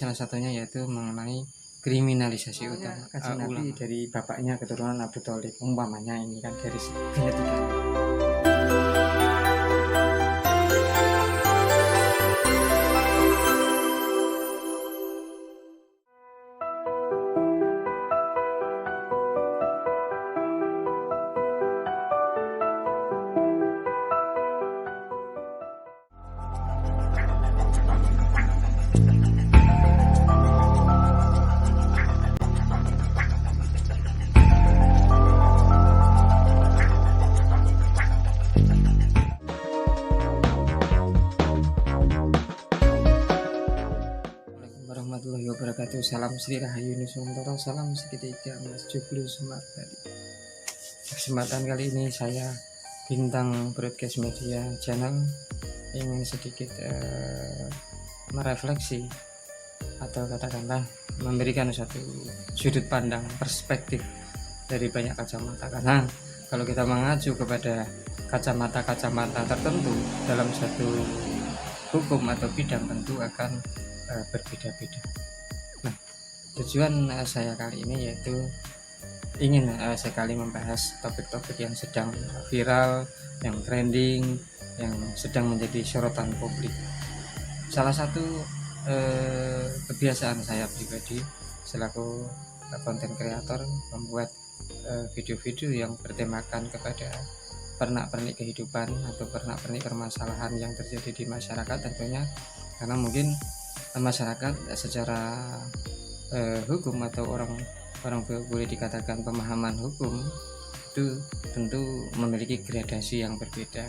Salah satunya yaitu mengenai kriminalisasi Soalnya utama Kanjeng Nabi ulama. dari bapaknya keturunan Abu Thalib, umpamanya ini kan garis genetika. Warahmatullahi wabarakatuh. Salam Sri Rahayu Nusantara, salam segitiga Mas Joglo Semar Bali. Kesempatan kali ini saya bintang broadcast media channel ingin sedikit merefleksi atau katakanlah memberikan satu sudut pandang perspektif dari banyak kacamata, karena kalau kita mengacu kepada kacamata tertentu dalam satu hukum atau bidang tentu akan berbeda-beda. Nah, tujuan saya kali ini yaitu ingin sekali membahas topik-topik yang sedang viral, yang trending, yang sedang menjadi sorotan publik. Salah satu kebiasaan saya pribadi selaku konten kreator membuat video-video yang bertemakan kepada pernak-pernik kehidupan atau pernak-pernik permasalahan yang terjadi di masyarakat tentunya, karena mungkin masyarakat secara hukum atau orang boleh dikatakan pemahaman hukum itu tentu memiliki gradasi yang berbeda.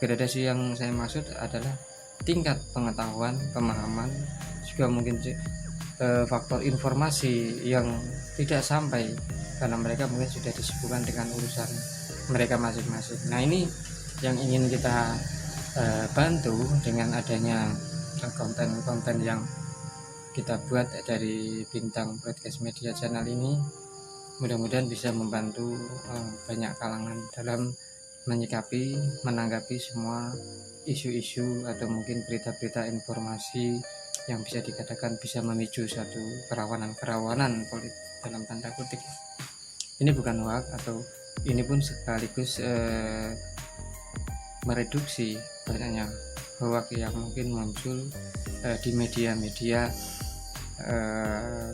Gradasi yang saya maksud adalah tingkat pengetahuan, pemahaman, juga mungkin faktor informasi yang tidak sampai karena mereka mungkin sudah disibukkan dengan urusan mereka masing-masing. Nah, ini yang ingin kita bantu dengan adanya konten-konten yang kita buat dari bintang broadcast media channel ini. Mudah-mudahan bisa membantu banyak kalangan dalam menyikapi, menanggapi semua isu-isu atau mungkin berita-berita informasi yang bisa dikatakan bisa memicu satu kerawanan politik dalam tanda kutip. Ini bukan hoax, atau ini pun sekaligus mereduksi banyaknya hoax yang mungkin muncul di media-media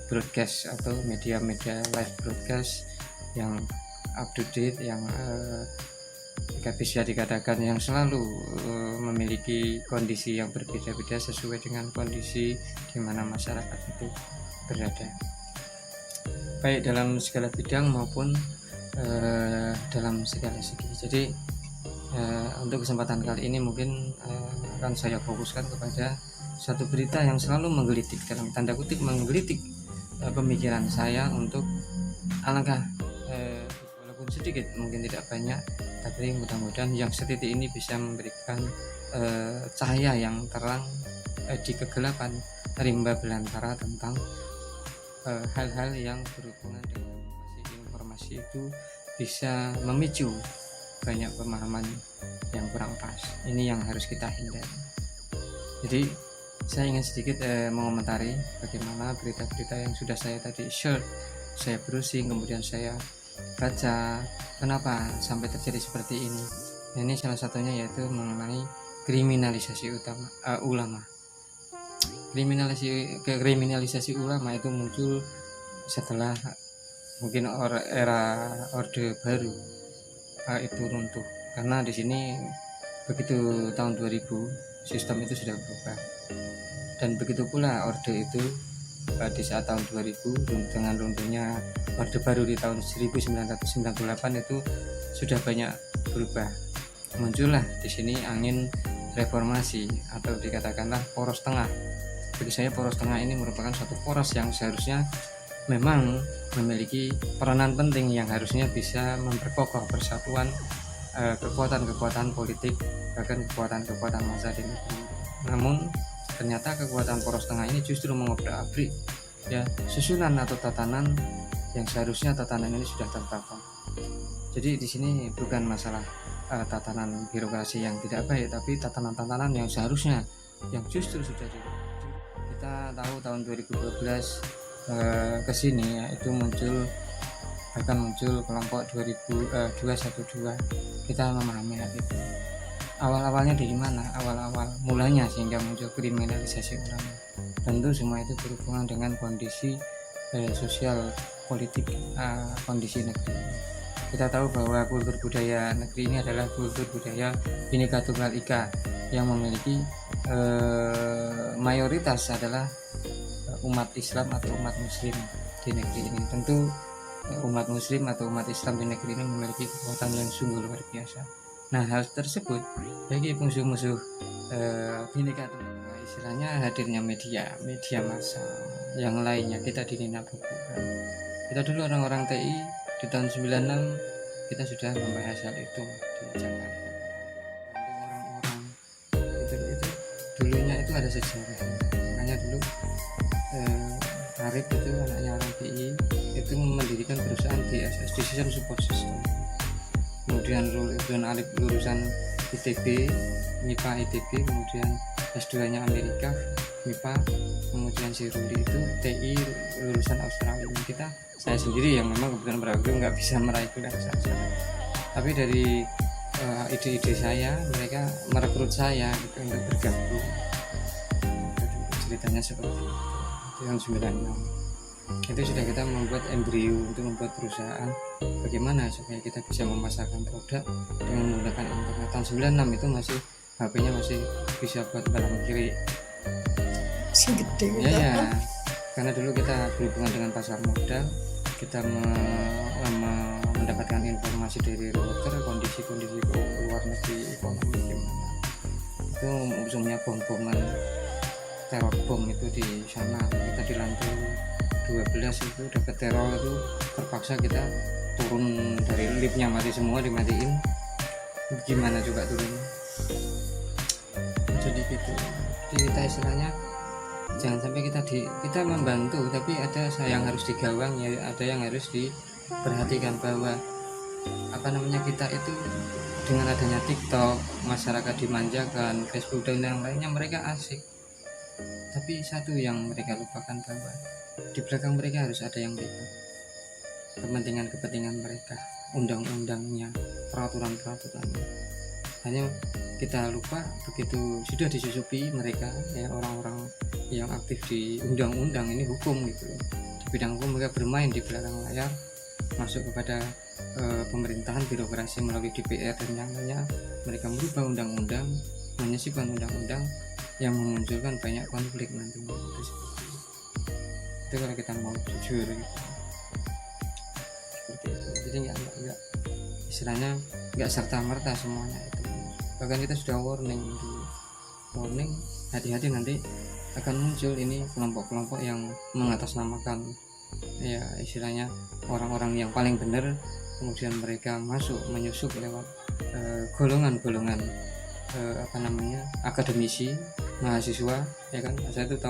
broadcast atau media-media live broadcast yang up to date, yang bisa dikatakan yang selalu memiliki kondisi yang berbeda-beda sesuai dengan kondisi di mana masyarakat itu berada, baik dalam segala bidang maupun dalam segala segi. Jadi untuk kesempatan kali ini mungkin akan saya fokuskan kepada satu berita yang selalu menggelitik, dalam tanda kutip menggelitik pemikiran saya untuk alangkah walaupun sedikit, mungkin tidak banyak, tapi mudah-mudahan yang setitik ini bisa memberikan cahaya yang terang di kegelapan rimba belantara tentang hal-hal yang berhubungan dengan informasi itu bisa memicu banyak pemahaman yang kurang pas. Ini yang harus kita hindari. Jadi saya ingin sedikit mengomentari bagaimana berita-berita yang sudah saya tadi share, saya browsing, kemudian saya baca kriminalisasi sampai terjadi seperti ini. Nah, ini salah satunya yaitu mengenai kriminalisasi ulama. Kriminalisasi ulama itu muncul setelah mungkin era Orde Baru itu runtuh, karena di sini begitu tahun 2000 sistem itu sudah berubah, dan begitu pula Orde itu di saat tahun 2000 dengan runtuhnya Orde Baru di tahun 1998 itu sudah banyak berubah. Muncullah di sini angin reformasi atau dikatakanlah poros tengah. Bagi saya poros tengah ini merupakan suatu poros yang seharusnya memang memiliki peranan penting yang harusnya bisa memperkokoh persatuan kekuatan-kekuatan politik, bahkan kekuatan-kekuatan massa di negeri. Namun ternyata kekuatan poros tengah ini justru mengobrak-abrik ya susunan atau tatanan yang seharusnya tatanan ini sudah tertata. Jadi di sini bukan masalah tatanan birokrasi yang tidak baik, tapi tatanan-tatanan yang seharusnya yang justru sudah kita kita tahu tahun 2012 ke sini ya, itu muncul kelompok 212. Kita memahami hal itu. Awal-awalnya dari mana? Awal-awal mulanya sehingga muncul kriminalisasi ulama. Tentu semua itu berhubungan dengan kondisi sosial politik kondisi negeri. Kita tahu bahwa kultur budaya negeri ini adalah kultur budaya Bhinneka Tunggal Ika yang memiliki mayoritas adalah umat Islam atau umat Muslim di negeri ini. Tentu umat Muslim atau umat Islam di negeri ini memiliki kekuatan yang sungguh luar biasa. Nah, hal tersebut bagi musuh-musuh Bhinneka Tunggal Ika, istilahnya hadirnya media massa yang lainnya kita dininabubukan. Kita dulu orang-orang TI di tahun 96 kita sudah membahas hal itu di Jakarta. Orang-orang itu dulunya itu ada sejarah. Makanya dulu Arif itu anaknya orang TI itu mendirikan perusahaan DSS, Decision Support System. Kemudian Arif lulusan ITB, MIPA ITB, kemudian S2-nya Amerika, MIPA, kemudian si Ruli itu TI lulusan Australia. Saya sendiri yang memang kebetulan beragam nggak bisa meraih gelar sarjana, tapi dari ide-ide saya mereka merekrut saya gitu, untuk bergabung. Ceritanya seperti itu. Tahun 96 itu sudah kita membuat embrio untuk membuat perusahaan bagaimana supaya kita bisa memasarkan produk dengan menggunakan internet. Tahun 96 itu masih HP-nya masih bisa buat barang kiri gede ya, karena dulu kita berhubungan dengan pasar modal, kita mendapatkan informasi dari router kondisi-kondisi luar negeri ekonomi gimana. Itu musuhnya bom-boman, teror bom itu di sana. Kita di lantai 12 itu dapat teror, itu terpaksa kita turun dari liftnya, mati semua, dimatiin. Gimana juga turun. Jadi gitu. Kita istilahnya jangan sampai kita membantu tapi ada yang harus digawang ya, ada yang harus diperhatikan bahwa kita itu dengan adanya TikTok masyarakat dimanjakan, Facebook dan yang lainnya mereka asik, tapi satu yang mereka lupakan bahwa di belakang mereka harus ada yang pegang kepentingan mereka, undang-undangnya, peraturan-peraturannya. Hanya kita lupa begitu sudah disusupi mereka ya, orang-orang yang aktif di undang-undang ini hukum gitu, di bidang hukum mereka bermain di belakang layar, masuk kepada pemerintahan birokrasi melalui DPR dan yang lainnya. Mereka merubah undang-undang, menyisipkan undang-undang yang memunculkan banyak konflik nantinya. Itu kalau kita mau jujur gitu. Seperti itu. Jadi nggak istilahnya nggak serta-merta semuanya itu. Bahkan kita sudah warning, hati-hati nanti akan muncul ini kelompok-kelompok yang mengatasnamakan ya istilahnya orang-orang yang paling benar, kemudian mereka menyusup lewat golongan-golongan akademisi, mahasiswa ya kan. Saya itu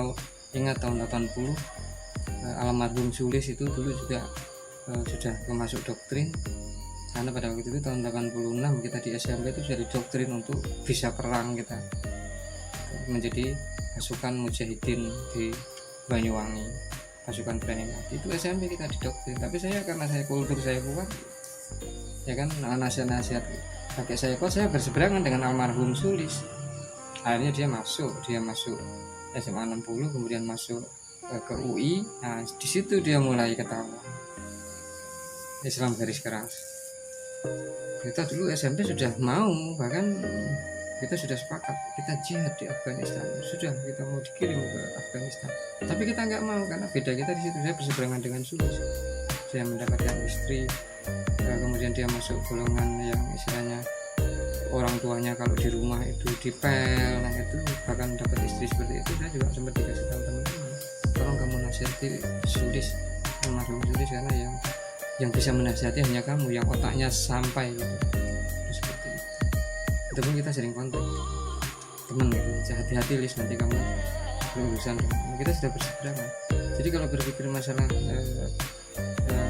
ingat tahun 80 almarhum Sulis itu dulu juga sudah masuk doktrin, karena pada waktu itu tahun 86 kita di SMP itu sudah didoktrin untuk bisa perang, kita menjadi pasukan mujahidin di Banyuwangi, pasukan berani mati. Itu SMP kita didoktrin, tapi karena kultur saya kuat ya kan, nasihat kakek saya kuat, saya berseberangan dengan almarhum Sulis. Akhirnya dia masuk SMA 60, kemudian masuk ke UI. Nah di situ dia mulai ketahuan Islam garis keras. Kita dulu SMP sudah mau, bahkan kita sudah sepakat kita jihad di Afghanistan, sudah kita mau dikirim ke Afghanistan, tapi kita nggak mau karena beda kita di situ. Saya berseberangan dengan Sulis, saya mendapatkan istri, kemudian dia masuk golongan yang istilahnya orang tuanya kalau di rumah itu dipel, nah itu bahkan dapat istri seperti itu. Saya juga sempat dikasih tahu teman-teman, tolong kamu nasihati Sulis, almarhum Sulis, karena yang bisa menasihati hanya kamu yang otaknya sampai gitu. Seperti itu. Itu pun kita sering kontak teman gitu, hati-hati Lis, nanti kamu berurusan. Kita sudah berseberangan. Jadi kalau berpikir masalah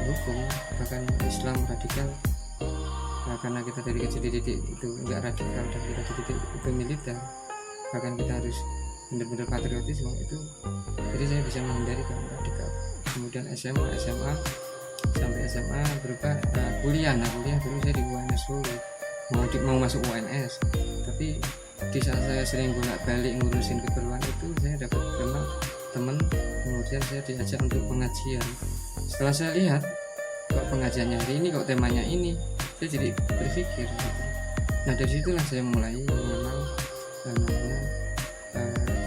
hukum, bahkan Islam radikal, karena kita dari kecil dididik itu enggak radikal dan kita dididik itu militer, bahkan kita harus benar-benar patriotisme itu, jadi saya bisa menghindari kaum radikal. Kemudian SMA sampai SMA berubah kuliah. Nah kuliah dulu saya di UNS Solo, mau masuk UNS, tapi di saat saya sering bolak-balik ngurusin keperluan itu, saya dapat kenal teman, kemudian saya diajak untuk pengajian. Setelah saya lihat kok pengajiannya hari ini, kok temanya ini, saya jadi berpikir gitu. Nah dari situlah saya mulai mengenal namanya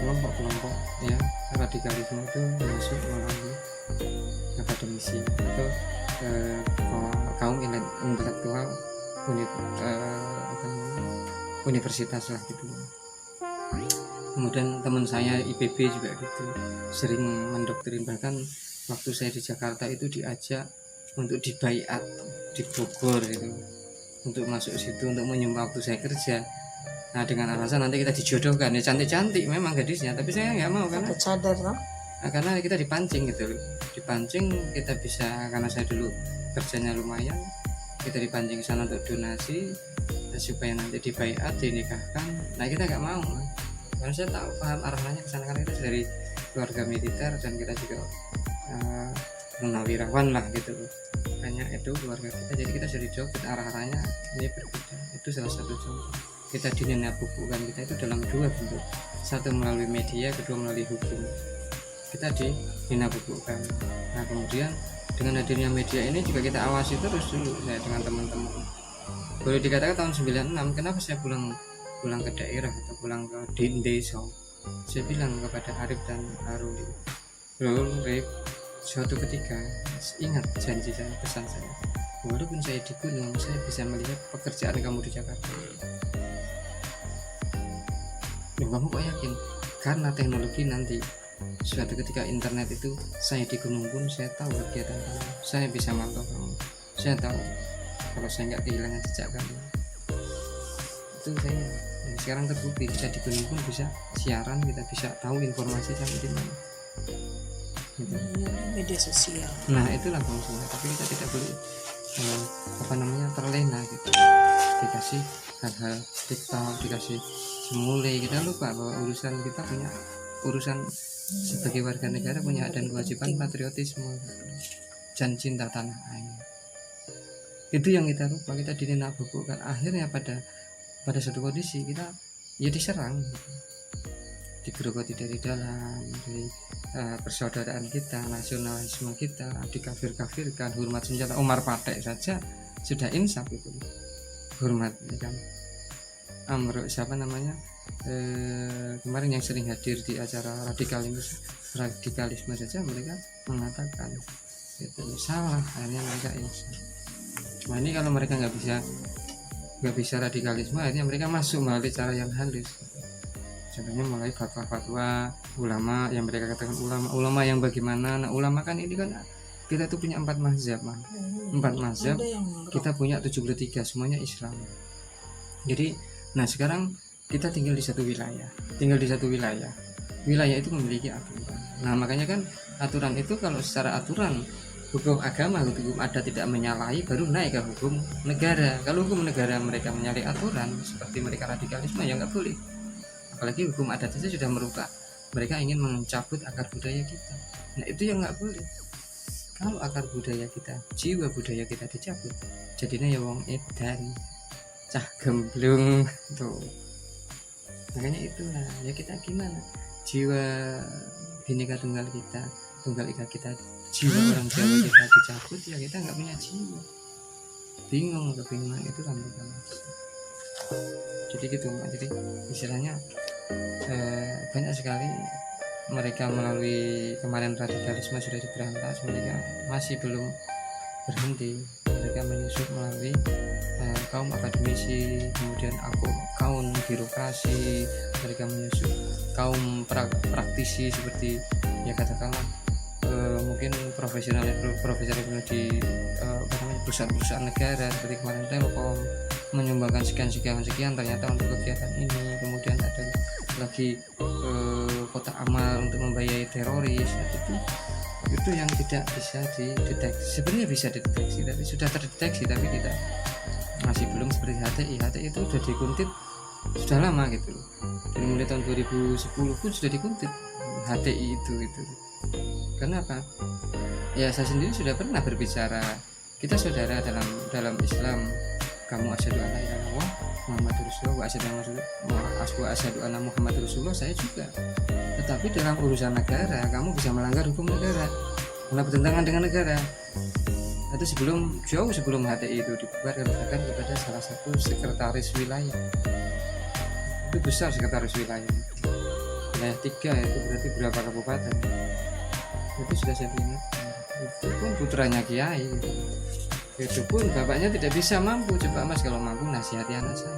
kelompok-kelompok ya radikalisme itu masuk melalui akademisi atau kaum intelektual universitas lah gitu. Kemudian teman saya IPB juga gitu, sering mendoktrin. Bahkan waktu saya di Jakarta itu diajak untuk dibaiat di Bogor itu, untuk masuk situ untuk menyumbang waktu saya kerja. Nah dengan alasan nanti kita dijodohkan, ya cantik-cantik memang gadisnya, tapi saya nggak mau karena Cadar toh. karena kita dipancing gitu loh, dipancing kita bisa, karena saya dulu kerjanya lumayan, kita dipancing ke sana untuk donasi supaya nanti dibaiat, dinikahkan. Nah kita nggak mau, karena saya tahu paham arahnya ke sana, karena kita dari keluarga militer dan kita juga munawirawan lah gitu loh, hanya itu keluarga kita, jadi kita sudah jauh, kita arahnya ini berbeda. Itu salah satu contoh. Kita dininabubukan kita itu dalam dua bentuk, satu melalui media, kedua melalui hukum. Kita dininabubukan. Nah kemudian dengan hadirnya media ini juga kita awasi terus dulu saya dengan teman-teman. Boleh dikatakan tahun 96 kenapa saya pulang ke daerah atau pulang ke desa, saya bilang kepada Arif dan Aruli, Rif, suatu ketika ingat janji saya, pesan saya, walaupun saya di gunung, saya bisa melihat pekerjaan kamu di Jakarta. Kamu kok yakin? Karena teknologi nanti suatu ketika internet itu, saya di gunung pun saya tahu kegiatan kamu, saya bisa mantau kamu, saya tahu kalau saya nggak kehilangan jejak kamu. Itu saya sekarang terbukti, kita di gunung pun bisa siaran, kita bisa tahu informasi sampai di mana gitu. Media sosial. Nah itulah fungsinya, tapi kita tidak boleh terlena gitu, dikasih hal-hal TikTok, dikasih semule, kita lupa bahwa urusan sebagai warga negara punya dan kewajiban patriotisme dan cinta tanah air. Itu yang kita lupa, kita dininabubukan. Akhirnya pada suatu kondisi kita ya diserang gitu, digerogoti dari dalam, dari persaudaraan kita, nasionalisme kita dikafir-kafirkan, hormat senjata. Umar Patek saja sudah insaf itu, hormat ya kan. Siapa namanya kemarin yang sering hadir di acara radikalisme saja mereka mengatakan itu salah, akhirnya mereka insaf. Nah ini kalau mereka nggak bisa radikalisme, akhirnya mereka masuk melalui cara yang halus. Contohnya mulai fatwa-fatwa ulama yang mereka katakan ulama yang bagaimana. Nah ulama kan ini kan kita tuh punya 4 mazhab, kita punya 73, semuanya Islam. Jadi nah sekarang kita tinggal di satu wilayah, wilayah itu memiliki aturan. Nah makanya kan aturan itu, kalau secara aturan hukum agama, hukum adat tidak menyalahi, baru naik ke hukum negara. Kalau hukum negara mereka menyalahi aturan seperti mereka radikalisme, ya nggak boleh. Apalagi hukum adat saja sudah merubah, mereka ingin mencabut akar budaya kita. Nah itu yang nggak boleh. Kalau akar budaya kita, jiwa budaya kita dicabut, jadinya ya wong edan, cah gemblung tuh. Makanya itulah ya, kita gimana, jiwa Bhinneka Tunggal kita, Tunggal Ika kita, jiwa orang Jawa kita dicabut, ya kita nggak punya jiwa. Kebingungan itu kan mereka. Jadi gitu, jadi istilahnya banyak sekali mereka melalui kemarin radikalisme sudah diberantas, mereka masih belum berhenti, mereka menyusup melalui kaum akademisi, kemudian kaum birokrasi, mereka menyusup kaum praktisi seperti ya katakanlah mungkin profesional di perusahaan negara seperti kemarin Telkom menyumbangkan sekian ternyata untuk kegiatan ini, kemudian ada lagi kotak amal untuk membiayai teroris. Itu yang tidak bisa dideteksi. Sebenarnya bisa dideteksi, tapi sudah terdeteksi, tapi kita masih belum seperti HTI itu sudah dikuntit sudah lama gitu loh. Dari mulai tahun 2010 pun sudah dikutip HTI itu. Karena apa? Ya saya sendiri sudah pernah berbicara, kita saudara dalam Islam. Kamu asyhadu an la ilaha illallah Muhammadur Rasulullah wa asyhadu anna Muhammadur Rasulullah, saya juga. Tetapi dalam urusan negara kamu bisa melanggar hukum negara, malah bertentangan dengan negara. Itu jauh sebelum HTI itu dibubarkan, bahkan kepada salah satu sekretaris wilayah. Itu besar sekretaris wilayah 3 itu berarti berapa kabupaten, itu sudah saya ingatkan. Itu pun putranya kiai gitu. Itu pun bapaknya tidak bisa mampu. Coba mas kalau mampu nasihati anak saya.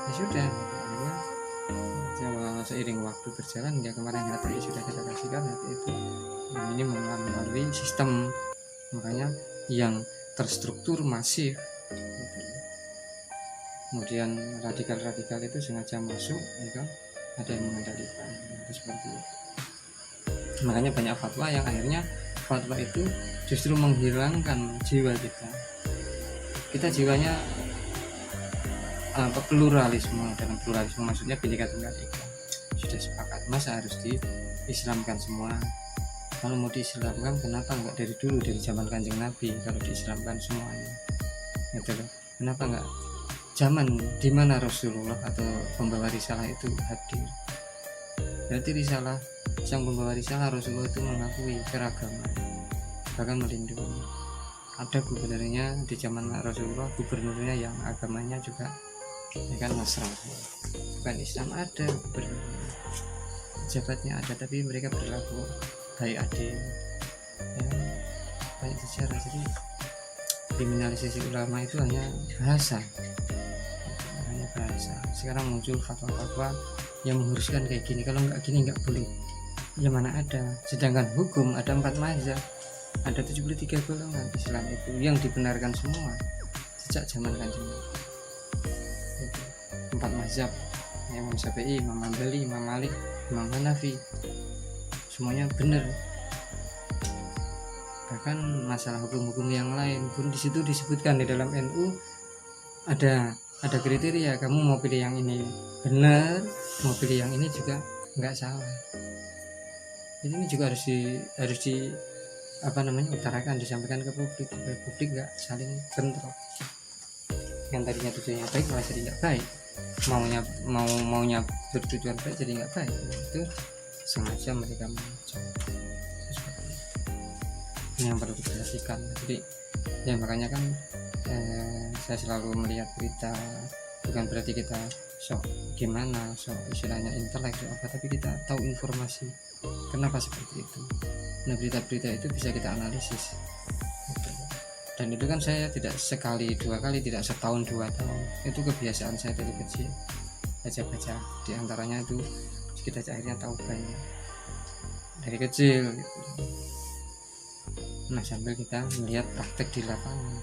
Ya sudah, akhirnya seiring waktu berjalan hingga kemarin HTI sudah kita kasihkan. Itu ini melalui sistem, makanya yang terstruktur masif. Kemudian radikal-radikal itu sengaja masuk, ya kan? Ada yang mengendalikan, itu seperti itu. Makanya banyak fatwa yang akhirnya fatwa itu justru menghilangkan jiwa kita jiwanya pluralisme. Dalam pluralisme maksudnya Bhinneka Tunggal Ika, sudah sepakat masa harus diislamkan semua. Kalau mau diislamkan kenapa enggak dari dulu, dari zaman Kanjeng Nabi? Kalau diislamkan semuanya gitu loh, kenapa enggak zaman dimana Rasulullah atau pembawa risalah itu hadir? Berarti risalah, sang pembawa risalah Rasulullah itu mengakui keragaman, bahkan melindungi. Ada gubernurnya di zaman Rasulullah, gubernurnya yang agamanya juga ya kan Nasrani, bukan Islam, ada gubernurnya, pejabatnya ada, tapi mereka berlaku baik adil, ya, baik sejarah. Jadi kriminalisasi ulama itu hanya bahasa. Sekarang muncul fatwa-fatwa yang menguruskan kayak gini, kalau nggak gini nggak boleh. Ya mana ada, sedangkan hukum ada 4 mazhab, ada 73 golongan Islam itu yang dibenarkan semua sejak zaman Kanjeng Nabi. 4 mazhab, Imam Syafi'i, Imam Hambali, Imam Malik, Imam Hanafi, semuanya benar. Bahkan masalah hukum-hukum yang lain pun di situ disebutkan. Di dalam NU ada kriteria, kamu mau pilih yang ini benar, mau pilih yang ini juga nggak salah. Jadi ini juga harus di utarakan, disampaikan ke publik, supaya publik nggak saling bentrok. Yang tadinya tujuannya baik malah jadi nggak baik, maunya bertujuan baik jadi nggak baik. Itu sengaja mereka mencoba. Ini yang perlu diperhatikan. Jadi ya makanya kan saya selalu melihat berita, bukan berarti kita sok istilahnya intelek apa, tapi kita tahu informasi kenapa seperti itu. Nah, berita-berita itu bisa kita analisis gitu. Dan itu kan saya tidak sekali 2 kali, tidak setahun 2 tahun, itu kebiasaan saya dari kecil, baca-baca. Di antaranya itu kita akhirnya tahu banyak dari kecil gitu. Nah, sambil kita melihat praktek di lapangan,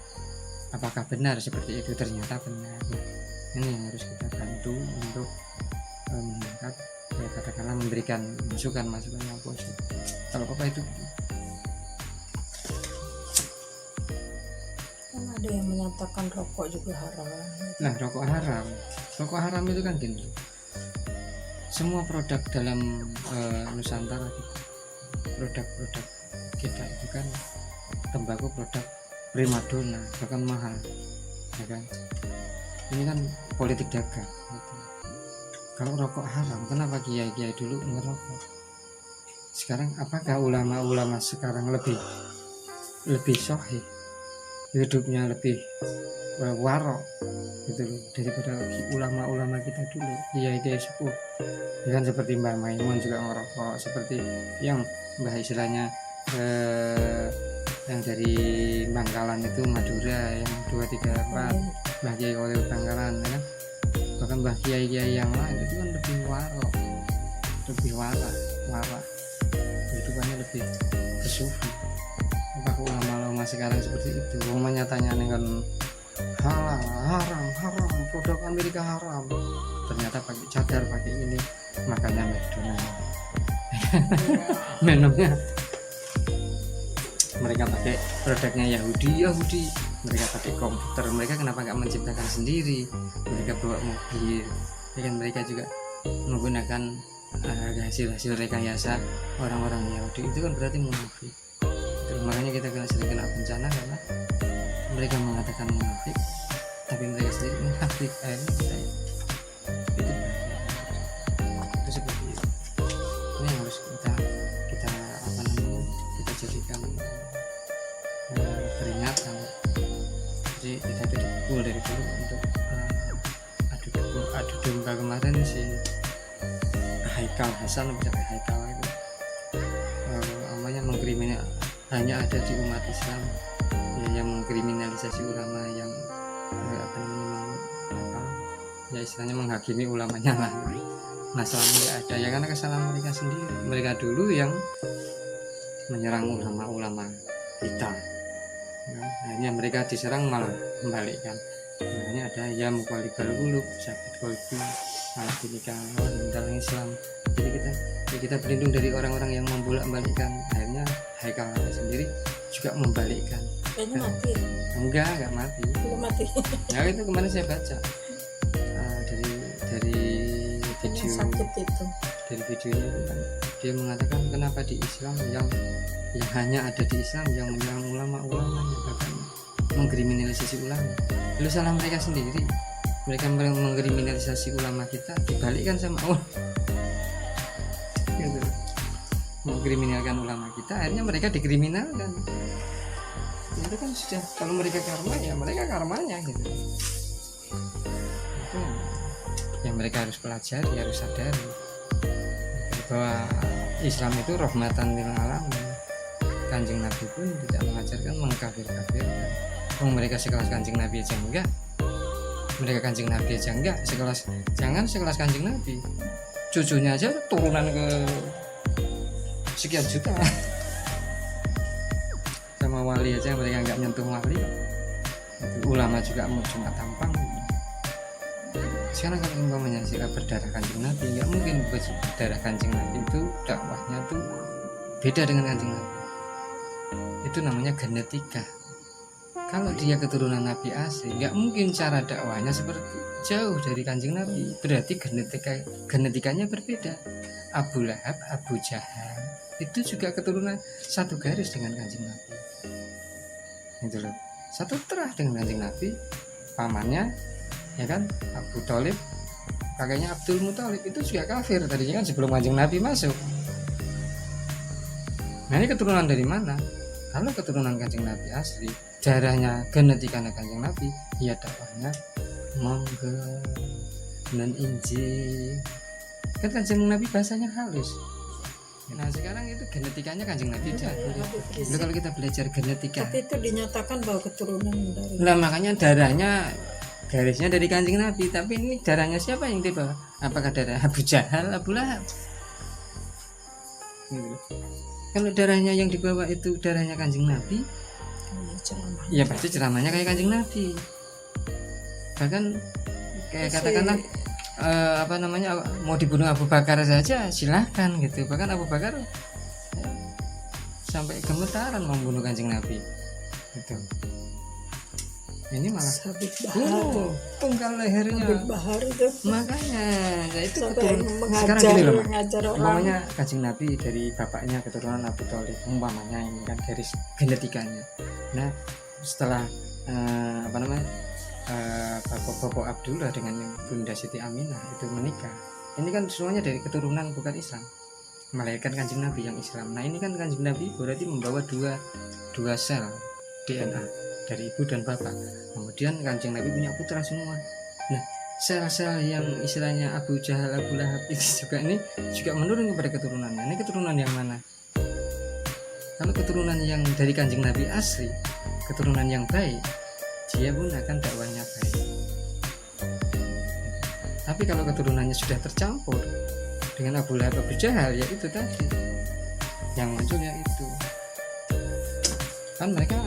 apakah benar seperti itu? Ternyata benar. Nah, ini yang harus kita bantu untuk mengangkat, ya katakanlah memberikan masukan yang positif. Kalau apa itu Kan ada yang menyatakan rokok juga haram. nah, rokok haram itu kan gini, semua produk dalam Nusantara kita, produk-produk kita itu kan tembakau produk primadona, bahkan mahal, ya kan? Ini kan politik dagang gitu. Kalau rokok haram, kenapa kiai-kiai dulu ngerokok? Sekarang apakah ulama-ulama sekarang lebih sahih, hidupnya lebih warok gitu loh, daripada ulama-ulama kita dulu, kiai-kiai sepuh? Ya kan, seperti Mbah Maimun juga ngerokok, seperti yang Mbah istilahnya yang dari Bangkalan itu Madura, yang 234 Mbah Kiai Kolil Bangkalan, ya kan? Bahkan Mbah Kiai yang lain itu kan lebih warok, lebih warak, hidupannya lebih bersufi. Apakah ulama-ulama sekarang seperti itu? Umumnya nyatanya kan haram, produk Amerika haram, ternyata pakai cadar, pakai ini, makannya McDonald. Minumnya mereka pakai produknya Yahudi, mereka pakai komputer, mereka kenapa nggak menciptakan sendiri? Mereka bawa mobil, kan mereka juga menggunakan hasil-hasil rekayasa orang-orang Yahudi, itu kan berarti munafik. Makanya kita sering kena bencana karena mereka mengatakan munafik tapi mereka sendiri munafik. Itu seperti itu. Ini yang harus kita jadikan peringatan. Jadi kita itu dipukul dari dulu untuk adu domba kemarin si Haikal Hasan mencapai Haikal itu namanya mengkriminal, hanya ada di umat Islam ya, yang mengkriminalisasi ulama yang ya istilahnya menghakimi ulamanya lah. Masalahnya tidak ada ya karena kesalahan mereka sendiri. Mereka dulu yang menyerang ulama-ulama kita, akhirnya mereka diserang malah membalikkan. Makanya ada ya muqallibal qulub, sakit qalbi, malah dinikah dalam Islam. Jadi kita berlindung dari orang-orang yang membolak-balikkan. Akhirnya Haikal sendiri juga membalikkan. Kayaknya mati. Enggak mati. Belum mati. Ya itu kemarin saya baca dari video Sakit itu. Dari videonya itu kan dia mengatakan kenapa di Islam yang hanya ada di Islam yang menyerang ulama-ulamanya, bahkan mengkriminalisasi ulama. Lalu salah mereka sendiri. Mereka mengkriminalisasi ulama kita, dibalikkan sama Allah. Gitu. Mengkriminalkan ulama kita, akhirnya mereka dikriminalkan. Itu kan sudah, kalau mereka karma ya mereka karmanya gitu. Itu yang mereka harus pelajari, harus sadari bahwa Islam itu rahmatan lil alamin. Kanjeng Nabi pun tidak mengajarkan mengkafir-kafirkan. Mereka sekelas Kanjeng Nabi aja enggak. Mereka Kanjeng Nabi aja enggak, jangan sekelas Kanjeng Nabi. Cucunya aja turunan ke sekian juta. Sama wali aja mereka enggak nyentuh wali. Ulama juga mau cuma tampang. Sekarang kalau umpamanya sikap berdarah Kanjeng Nabi, nggak mungkin berdarah Kanjeng Nabi itu dakwahnya tuh beda dengan Kanjeng Nabi. Itu namanya genetika. Kalau dia keturunan Nabi asli, nggak mungkin cara dakwahnya seperti jauh dari Kanjeng Nabi. Berarti genetikanya berbeda. Abu Lahab, Abu Jahal itu juga keturunan satu garis dengan Kanjeng Nabi. Itu loh, satu terah dengan Kanjeng Nabi. Pamannya ya kan Abu Thalib, kakaknya Abdul Muthalib itu juga kafir tadinya kan sebelum Kanjeng Nabi masuk. Nah ini keturunan dari mana? Kalau keturunan Kanjeng Nabi asli, darahnya genetikanya Kanjeng Nabi, ya dakwahnya monggo dan Injil. Kan Kanjeng Nabi bahasanya halus. Nah sekarang itu genetikanya Kanjeng Nabi jatuh. Kalau kita belajar genetika, Tapi itu dinyatakan bahwa keturunan dari. nah makanya darahnya garisnya dari Kanjeng Nabi, tapi ini darahnya siapa yang dibawa? Apakah darah Abu Jahal, Abu Lahab? Kalau darahnya yang dibawa itu darahnya Kanjeng Nabi, ya pasti ceramahnya kayak Kanjeng Nabi. Bahkan kayak katakanlah mau dibunuh Abu Bakar saja silahkan gitu. Bahkan Abu Bakar sampai gemetaran membunuh Kanjeng Nabi gitu. Ini malah penggal lehernya Bahar itu. makanya ya itu Mengajar, sekarang gini loh mengajar orang. umpamanya Kanjeng Nabi dari bapaknya keturunan Abu Thalib, umpamanya ini kan garis genetikanya. Nah setelah Bapak Abdullah dengan Bunda Siti Aminah itu menikah, ini kan semuanya dari keturunan bukan Islam, melahirkan Kanjeng Nabi yang Islam. Nah ini kan Kanjeng Nabi berarti membawa dua sel DNA dari ibu dan bapak. Kemudian Kanjeng Nabi punya putra semua. Nah sel-sel yang istilahnya Abu Jahal, Abu Lahab itu juga menurun kepada keturunannya. Ini keturunan yang mana? Kalau keturunan yang dari Kanjeng Nabi asli, keturunan yang baik, dia pun akan dakwahnya baik. Tapi kalau keturunannya sudah tercampur dengan Abu Lahab, Abu Jahal, ya itu tadi yang munculnya itu kan mereka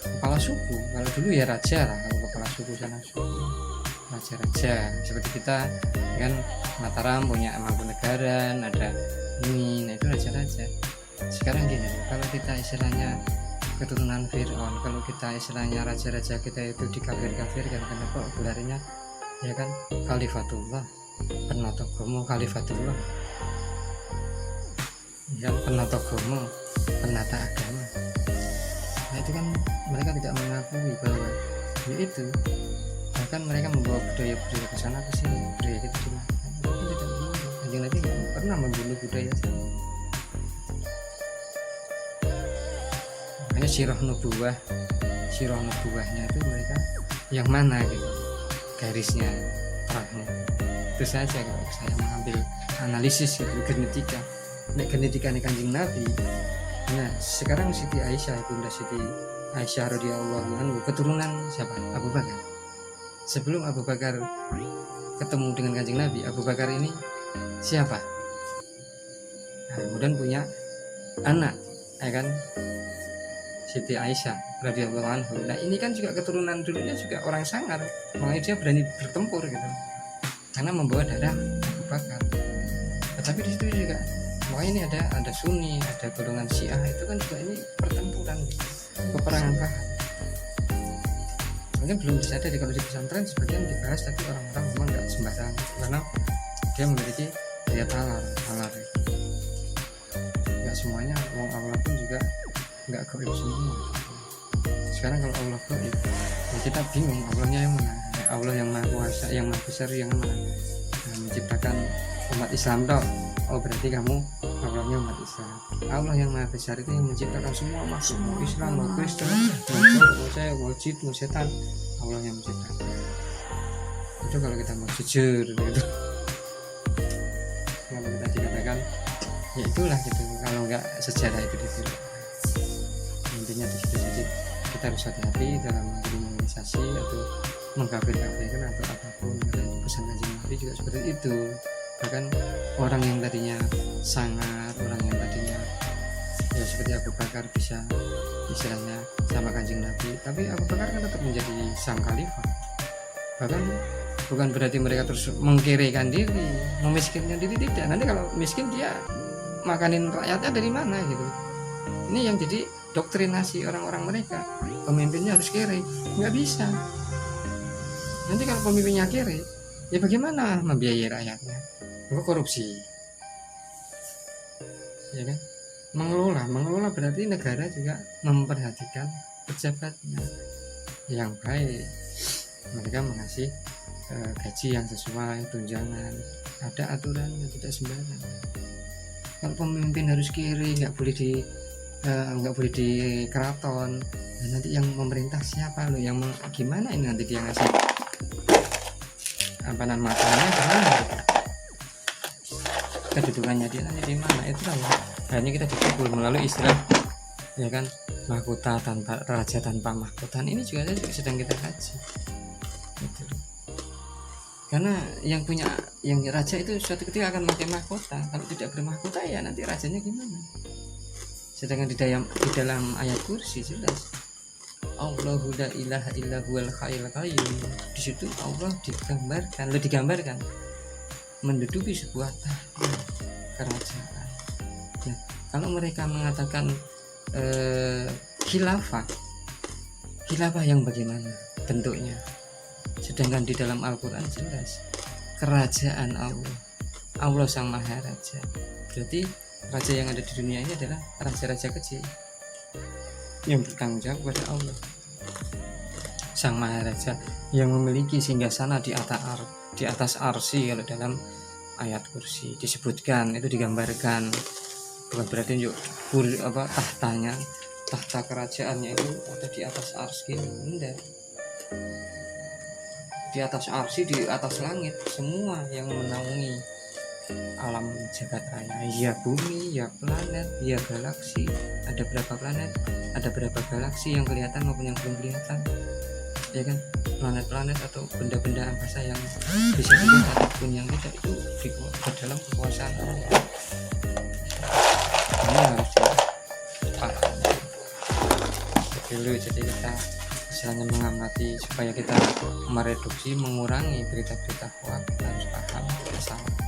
kepala suku. Kalau dulu ya raja lah, kalau kepala suku sana suku raja-raja seperti kita kan. Mataram punya Mangkunegaran, ada ini, nah itu raja-raja. Sekarang gini, kalau kita istilahnya keturunan Fir'aun, kalau kita istilahnya raja-raja kita itu dikafir-kafirkan, kenapa gelarnya ya kan, Khalifatullah, penatagomo Khalifatullah, yang penatagomo, penata agama. Nah itu kan mereka tidak mengakui bahwa ya itu, bahkan mereka membawa budaya-budaya ke sana ke sini, budaya kita dimatikan. Tapi tidak begitu, Kanjeng Nabi nggak pernah membunuh budaya sana. Makanya sirah nubuwahnya itu mereka yang mana gitu, garisnya, terahnya. Itu saja kalau saya mengambil analisis itu genetika. Nek genetika nih Kanjeng Nabi. Nah sekarang Siti Aisyah, Bunda Siti Aisyah radhiyallahu anha, keturunan siapa? Abu Bakar. Sebelum Abu Bakar ketemu dengan Kanjeng Nabi, Abu Bakar ini siapa? Nah, kemudian punya anak, ya kan, Siti Aisyah radhiyallahu anha. Nah ini kan juga keturunan dulunya juga orang sangar, makanya dia berani bertempur gitu, karena membawa darah Abu Bakar. Tetapi di situ juga, makanya ini ada Sunni, ada golongan Syiah, itu kan juga ini pertempuran, peperangan paham. Mungkin belum bisa ada kalau di pesantren sebagian dibahas, tapi orang-orang memang nggak sembarangan karena dia memiliki daya talar. Nggak semuanya, wong Allah pun juga nggak gaib semua. Sekarang kalau Allah gaib, ya kita bingung Allahnya yang mana, ya Allah yang maha kuasa, yang maha besar, yang mana. Nah, menciptakan umat Islam toh, oh berarti kamu Allahnya umat Islam. Allah yang maha besar itu yang menciptakan semua makhluk, mau Islam, mau Kristen, mau saya, mau jin, mau setan, Allah yang menciptakan. Itu kalau kita mau jujur gitu, kalau kita dikatakan ya itulah gitu, kalau nggak sejarah itu ditiru. Intinya di situ. Jadi kita harus hati-hati dalam kriminalisasi atau mengkafir-kafirkan atau apapun. Dan pesan Kanjeng Nabi juga seperti itu. Bahkan orang yang tadinya sangat, orang yang tadinya ya seperti Abu Bakar bisa istilahnya sama Kanjeng Nabi, tapi Abu Bakar kan tetap menjadi sang khalifah. Bahkan bukan berarti mereka terus mengkirikan diri, memiskinkan diri, tidak. Nanti kalau miskin dia makanin rakyatnya dari mana gitu. Ini yang jadi doktrinasi orang-orang mereka, pemimpinnya harus kere, nggak bisa. Nanti kalau pemimpinnya kere, ya bagaimana membiayai rakyatnya? Korupsi, ya kan? Mengelola berarti negara juga memperhatikan pejabatnya yang baik. Mereka mengasih gaji yang sesuai, tunjangan, ada aturan yang tidak sembarangan. Kalau pemimpin harus kiri, nggak boleh di keraton. Nah, nanti yang memerintah siapa lo? Yang gimana ini nanti dia ngasih makannya gimana? Kedudukannya dia nanti di mana? Itu lah hanya kita dipukul melalui istilah, ya kan, mahkota tanpa raja tanpa mahkota. Ini juga sedang kita kaji. Gitu. Karena yang raja itu suatu ketika akan pakai mahkota. Kalau tidak bermahkota ya nanti rajanya gimana? Sedangkan di dalam ayat kursi jelas, Allahu la ilaha illa huwal hayyul qayyum. Di situ Allah digambarkan menduduki sebuah tahta kerajaan. Nah, kalau mereka mengatakan khilafah yang bagaimana bentuknya? Sedangkan di dalam Al-Quran jelas kerajaan Allah sang maha raja. Berarti raja yang ada di dunia ini adalah raja-raja kecil yang bertanggung jawab kepada Allah sang maha raja, yang memiliki singgahsana di atas arsy. Kalau dalam ayat kursi disebutkan, itu digambarkan, bukan berarti tahta kerajaannya itu ada di atas arsy, enggak. Di atas arsy, di atas langit, semua yang menaungi alam jagat raya, ya bumi, ya planet, ya galaksi. Ada berapa planet, ada berapa galaksi yang kelihatan maupun yang belum kelihatan, ya kan, planet-planet atau benda-benda angkasa yang bisa dilihat ataupun yang tidak, itu di dalam kekuasaan Allah. Ini harus dipahami dulu. Jadi kita misalnya mengamati supaya kita mereduksi, mengurangi berita-berita hoax, kita harus paham, kita salah.